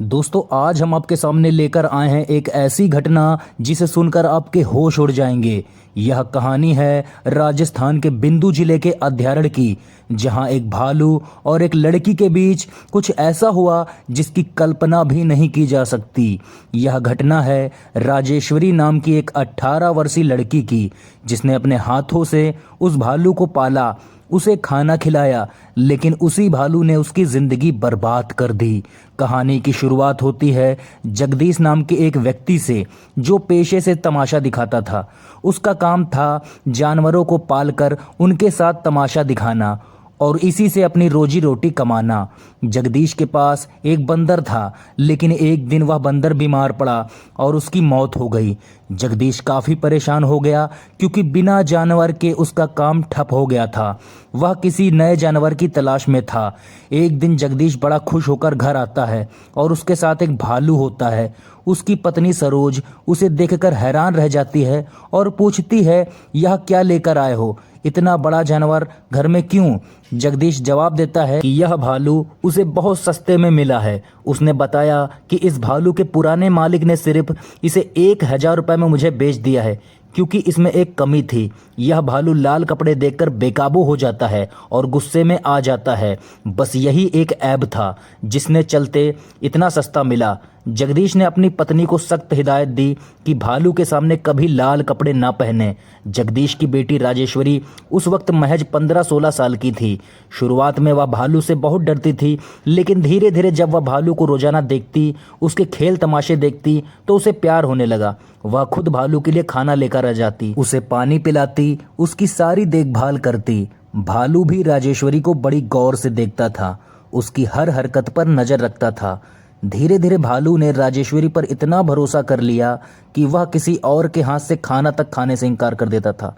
दोस्तों आज हम आपके सामने लेकर आए हैं एक ऐसी घटना जिसे सुनकर आपके होश उड़ जाएंगे। यह कहानी है राजस्थान के बिंदु जिले के अध्यारण की, जहां एक भालू और एक लड़की के बीच कुछ ऐसा हुआ जिसकी कल्पना भी नहीं की जा सकती। यह घटना है राजेश्वरी नाम की एक 18 वर्षीय लड़की की, जिसने अपने हाथों से उस भालू को पाला, उसे खाना खिलाया, लेकिन उसी भालू ने उसकी जिंदगी बर्बाद कर दी। कहानी की शुरुआत होती है जगदीश नाम के एक व्यक्ति से, जो पेशे से तमाशा दिखाता था। उसका काम था जानवरों को पालकर उनके साथ तमाशा दिखाना और इसी से अपनी रोजी रोटी कमाना। जगदीश के पास एक बंदर था, लेकिन एक दिन वह बंदर बीमार पड़ा और उसकी मौत हो गई। जगदीश काफ़ी परेशान हो गया, क्योंकि बिना जानवर के उसका काम ठप हो गया था। वह किसी नए जानवर की तलाश में था। एक दिन जगदीश बड़ा खुश होकर घर आता है और उसके साथ एक भालू होता है। उसकी पत्नी सरोज उसे देखकर हैरान रह जाती है और पूछती है, यह क्या लेकर आए हो? इतना बड़ा जानवर घर में क्यों? जगदीश जवाब देता है कि यह भालू उसे बहुत सस्ते में मिला है। उसने बताया कि इस भालू के पुराने मालिक ने सिर्फ इसे 1000 रुपये में मुझे बेच दिया है, क्योंकि इसमें एक कमी थी। यह भालू लाल कपड़े देखकर बेकाबू हो जाता है और गुस्से में आ जाता है। बस यही एक ऐब था जिसने चलते इतना सस्ता मिला। जगदीश ने अपनी पत्नी को सख्त हिदायत दी कि भालू के सामने कभी लाल कपड़े ना पहने। जगदीश की बेटी राजेश्वरी उस वक्त महज 15-16 साल की थी। शुरुआत में वह भालू से बहुत डरती थी, लेकिन धीरे धीरे जब वह भालू को रोजाना देखती, उसके खेल तमाशे देखती, तो उसे प्यार होने लगा। वह खुद भालू के लिए खाना लेकर आ जाती, उसे पानी पिलाती, उसकी सारी देखभाल करती। भालू भी राजेश्वरी को बड़ी गौर से देखता था, उसकी हर हरकत पर नजर रखता था। धीरे धीरे भालू ने राजेश्वरी पर इतना भरोसा कर लिया कि वह किसी और के हाथ से खाना तक खाने से इनकार कर देता था।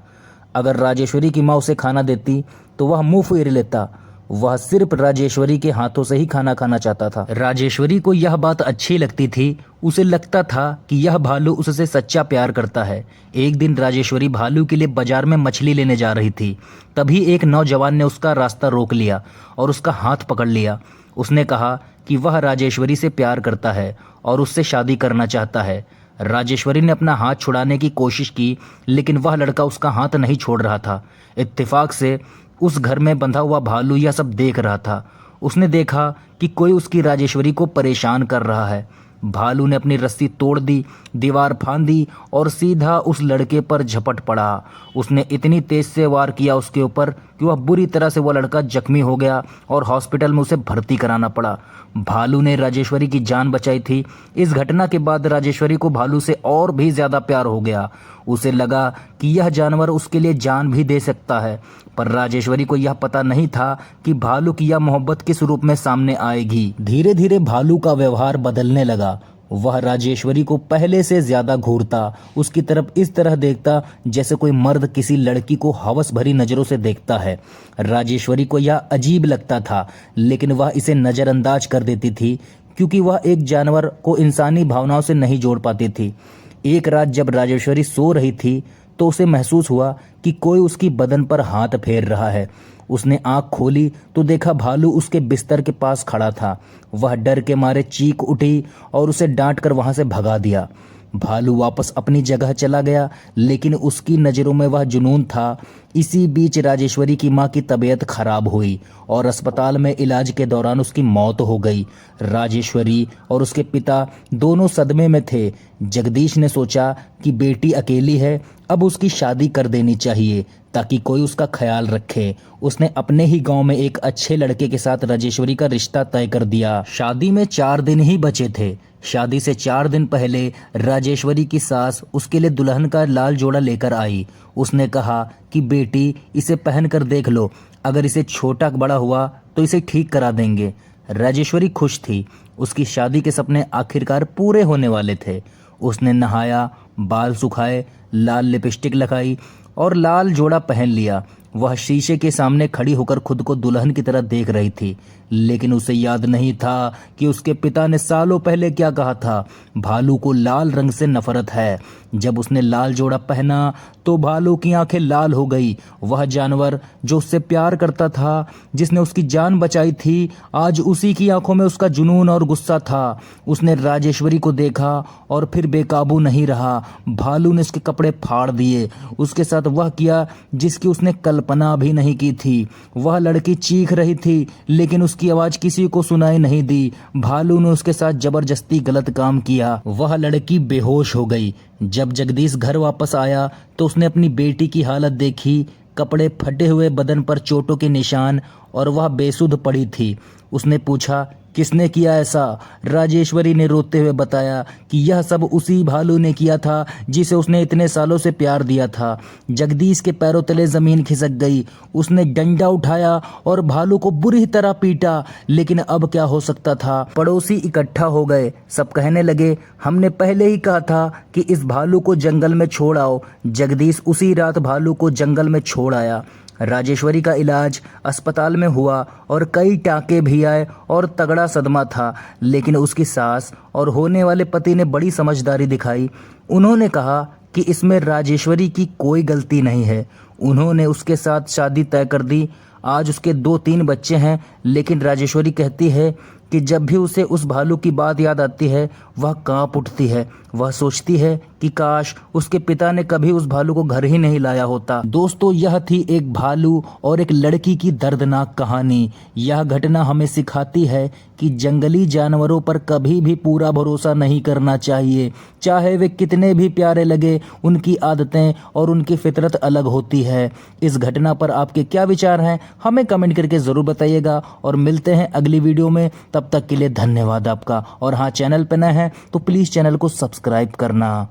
अगर राजेश्वरी की माँ उसे खाना देती तो वह मुंह फेर लेता। वह सिर्फ राजेश्वरी के हाथों से ही खाना खाना चाहता था। राजेश्वरी को यह बात अच्छी लगती थी। उसे लगता था कि यह भालू उससे सच्चा प्यार करता है। एक दिन राजेश्वरी भालू के लिए बाजार में मछली लेने जा रही थी। तभी एक नौजवान ने उसका रास्ता रोक लिया और उसका हाथ पकड़ लिया। उसने कहा कि वह राजेश्वरी से प्यार करता है और उससे शादी करना चाहता है। राजेश्वरी ने अपना हाथ छुड़ाने की कोशिश की, लेकिन वह लड़का उसका हाथ नहीं छोड़ रहा था। इत्तेफाक से उस घर में बंधा हुआ भालू यह सब देख रहा था। उसने देखा कि कोई उसकी राजेश्वरी को परेशान कर रहा है। भालू ने अपनी रस्सी तोड़ दी, दीवार फांदी और सीधा उस लड़के पर झपट पड़ा। उसने इतनी तेज से वार किया उसके ऊपर कि वह बुरी तरह से वह लड़का जख्मी हो गया और हॉस्पिटल में उसे भर्ती कराना पड़ा। भालू ने राजेश्वरी की जान बचाई थी। इस घटना के बाद राजेश्वरी को भालू से और भी ज्यादा प्यार हो गया। उसे लगा कि यह जानवर उसके लिए जान भी दे सकता है, पर राजेश्वरी को यह पता नहीं था कि भालू की यह मोहब्बत किस रूप में सामने आएगी। धीरे धीरे भालू का व्यवहार बदलने लगा। वह राजेश्वरी को पहले से ज्यादा घूरता, उसकी तरफ इस तरह देखता जैसे कोई मर्द किसी लड़की को हवस भरी नजरों से देखता है। राजेश्वरी को यह अजीब लगता था, लेकिन वह इसे नजरअंदाज कर देती थी, क्योंकि वह एक जानवर को इंसानी भावनाओं से नहीं जोड़ पाती थी। एक रात जब राजेश्वरी सो रही थी तो उसे महसूस हुआ कि कोई उसकी बदन पर हाथ फेर रहा है। उसने आंख खोली तो देखा भालू उसके बिस्तर के पास खड़ा था। वह डर के मारे चीख उठी और उसे डांटकर वहां से भगा दिया। भालू वापस अपनी जगह चला गया, लेकिन उसकी नज़रों में वह जुनून था। इसी बीच राजेश्वरी की मां की तबीयत खराब हुई और अस्पताल में इलाज के दौरान उसकी मौत हो गई। राजेश्वरी और उसके पिता दोनों सदमे में थे। जगदीश ने सोचा कि बेटी अकेली है, अब उसकी शादी कर देनी चाहिए ताकि कोई उसका ख्याल रखे। उसने अपने ही गांव में एक अच्छे लड़के के साथ राजेश्वरी का रिश्ता तय कर दिया। शादी में 4 दिन ही बचे थे। शादी से 4 दिन पहले राजेश्वरी की सास उसके लिए दुल्हन का लाल जोड़ा लेकर आई। उसने कहा कि बेटी, इसे पहनकर देख लो, अगर इसे छोटा बड़ा हुआ तो इसे ठीक करा देंगे। राजेश्वरी खुश थी। उसकी शादी के सपने आखिरकार पूरे होने वाले थे। उसने नहाया, बाल सुखाए, लाल लिपस्टिक लगाई और लाल जोड़ा पहन लिया। वह शीशे के सामने खड़ी होकर खुद को दुल्हन की तरह देख रही थी। लेकिन उसे याद नहीं था कि उसके पिता ने सालों पहले क्या कहा था। भालू को लाल रंग से नफरत है। जब उसने लाल जोड़ा पहना तो भालू की आंखें लाल हो गई। वह जानवर जो उससे प्यार करता था, जिसने उसकी जान बचाई थी, आज उसी की आंखों में उसका जुनून और गुस्सा था। उसने राजेश्वरी को देखा और फिर बेकाबू नहीं रहा। भालू ने उसके कपड़े फाड़ दिए। उसके साथ वह किया जिसकी उसने कल्पना भी नहीं की थी। वह लड़की चीख रही थी लेकिन उसकी आवाज किसी को सुनाई नहीं दी। भालू ने उसके साथ जबरदस्ती गलत काम किया। वह लड़की बेहोश हो गई। जब जगदीश घर वापस आया तो उसने अपनी बेटी की हालत देखी। कपड़े फटे हुए, बदन पर चोटों के निशान और वह बेसुध पड़ी थी। उसने पूछा, किसने किया ऐसा? राजेश्वरी ने रोते हुए बताया कि यह सब उसी भालू ने किया था जिसे उसने इतने सालों से प्यार दिया था। जगदीश के पैरों तले जमीन खिसक गई। उसने डंडा उठाया और भालू को बुरी तरह पीटा, लेकिन अब क्या हो सकता था। पड़ोसी इकट्ठा हो गए। सब कहने लगे, हमने पहले ही कहा था कि इस भालू को जंगल में छोड़ आओ। जगदीश उसी रात भालू को जंगल में छोड़ आया। राजेश्वरी का इलाज अस्पताल में हुआ और कई टाँके भी आए और तगड़ा सदमा था, लेकिन उसकी सास और होने वाले पति ने बड़ी समझदारी दिखाई। उन्होंने कहा कि इसमें राजेश्वरी की कोई गलती नहीं है। उन्होंने उसके साथ शादी तय कर दी। आज उसके 2-3 बच्चे हैं, लेकिन राजेश्वरी कहती है कि जब भी उसे उस भालू की बात याद आती है वह कांप उठती है। वह सोचती है कि काश उसके पिता ने कभी उस भालू को घर ही नहीं लाया होता। दोस्तों, यह थी एक भालू और एक लड़की की दर्दनाक कहानी। यह घटना हमें सिखाती है कि जंगली जानवरों पर कभी भी पूरा भरोसा नहीं करना चाहिए। चाहे वे कितने भी प्यारे लगे, उनकी आदतें और उनकी फितरत अलग होती है। इस घटना पर आपके क्या विचार हैं, हमें कमेंट करके ज़रूर बताइएगा और मिलते हैं अगली वीडियो में। तब तक के लिए धन्यवाद आपका। और हाँ, चैनल पर नए हैं तो प्लीज़ चैनल को सब्सक्राइब करना।